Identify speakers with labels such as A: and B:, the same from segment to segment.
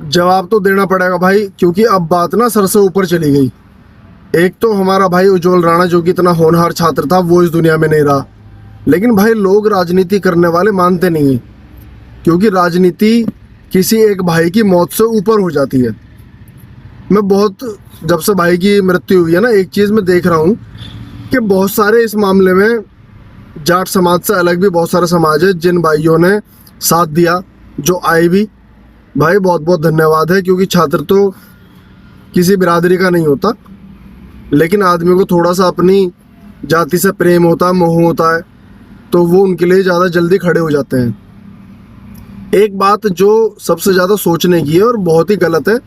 A: जवाब तो देना पड़ेगा भाई, क्योंकि अब बात ना सर से ऊपर चली गई। एक तो हमारा भाई उज्जवल राणा जो कि इतना होनहार छात्र था वो इस दुनिया में नहीं रहा, लेकिन भाई लोग राजनीति करने वाले मानते नहीं हैं, क्योंकि राजनीति किसी एक भाई की मौत से ऊपर हो जाती है। मैं बहुत, जब से भाई की मृत्यु हुई है ना, एक चीज़ मैं देख रहा हूँ कि बहुत सारे इस मामले में जाट समाज से अलग भी बहुत सारे समाज है जिन भाइयों ने साथ दिया, जो आए भी। भाई बहुत बहुत धन्यवाद है, क्योंकि छात्र तो किसी बिरादरी का नहीं होता, लेकिन आदमी को थोड़ा सा अपनी जाति से प्रेम होता है, मोह होता है, तो वो उनके लिए ज़्यादा जल्दी खड़े हो जाते हैं। एक बात जो सबसे ज़्यादा सोचने की है और बहुत ही गलत है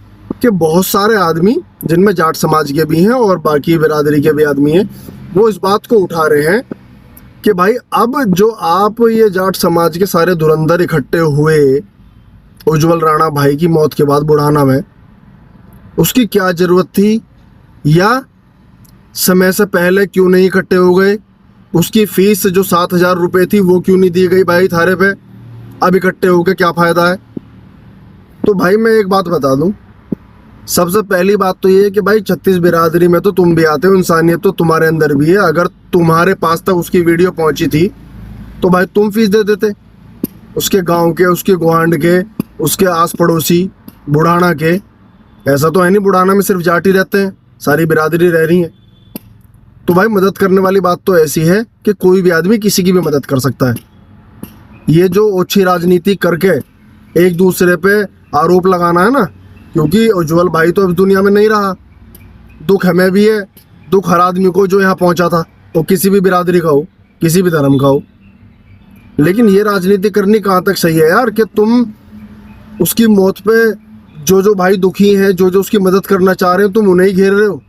A: कि बहुत सारे आदमी, जिनमें जाट समाज के भी हैं और बाकी बिरादरी के भी आदमी हैं, वो इस बात को उठा रहे हैं कि भाई अब जो आप ये जाट समाज के सारे धुरंधर इकट्ठे हुए उज्जवल राणा भाई की मौत के बाद बुढ़ाना में, उसकी क्या ज़रूरत थी, या समय से पहले क्यों नहीं इकट्ठे हो गए? उसकी फीस जो 7,000 रुपये थी वो क्यों नहीं दी गई भाई थारे पे? अब इकट्ठे होकर क्या फ़ायदा है? तो भाई मैं एक बात बता दूं, सबसे पहली बात तो ये है कि भाई 36 बिरादरी में तो तुम भी आते हो, इंसानियत तो तुम्हारे अंदर भी है। अगर तुम्हारे पास तक उसकी वीडियो पहुंची थी तो भाई तुम फीस दे देते, उसके गांव के, उसके गुआंढ के, उसके आस पड़ोसी बुढ़ाना के। ऐसा तो है नहीं बुढ़ाना में सिर्फ जाट ही रहते हैं, सारी बिरादरी रह रही है। तो भाई मदद करने वाली बात तो ऐसी है कि कोई भी आदमी किसी की भी मदद कर सकता है। ये जो ओछी राजनीति करके एक दूसरे पे आरोप लगाना है ना, क्योंकि उज्जवल भाई तो अब दुनिया में नहीं रहा, दुख हमें भी है, दुख हर आदमी को जो यहाँ पहुँचा था, वो किसी भी बिरादरी का हो, किसी भी धर्म का हो। लेकिन ये राजनीति करनी कहाँ तक सही है यार, कि तुम उसकी मौत पे जो भाई दुखी हैं, जो उसकी मदद करना चाह रहे हो, तुम उन्हें ही घेर रहे हो।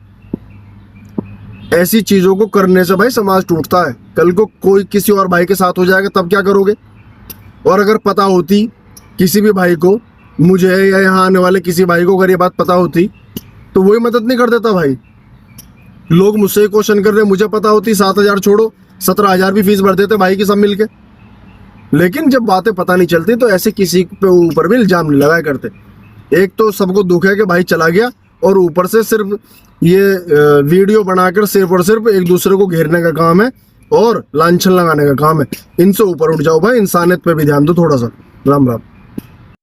A: ऐसी चीज़ों को करने से भाई समाज टूटता है। कल को कोई किसी और भाई के साथ हो जाएगा तब क्या करोगे? और अगर पता होती किसी भी भाई को, मुझे या यहाँ आने वाले किसी भाई को अगर ये बात पता होती, तो वही मदद नहीं कर देता भाई। लोग मुझसे ही क्वेश्चन कर रहे हैं, मुझे पता होती 7,000 छोड़ो 17,000 भी फीस भर देते भाई की सब मिलके। लेकिन जब बातें पता नहीं चलती तो ऐसे किसी पे ऊपर भी इल्जाम नहीं लगाया करते। एक तो सबको दुख है कि भाई चला गया, और ऊपर से सिर्फ ये वीडियो बनाकर सिर्फ और सिर्फ एक दूसरे को घेरने का काम है और लांछन लगाने का काम है। इनसे ऊपर उठ जाओ भाई, इंसानियत पे भी ध्यान दो थोड़ा सा। राम राम।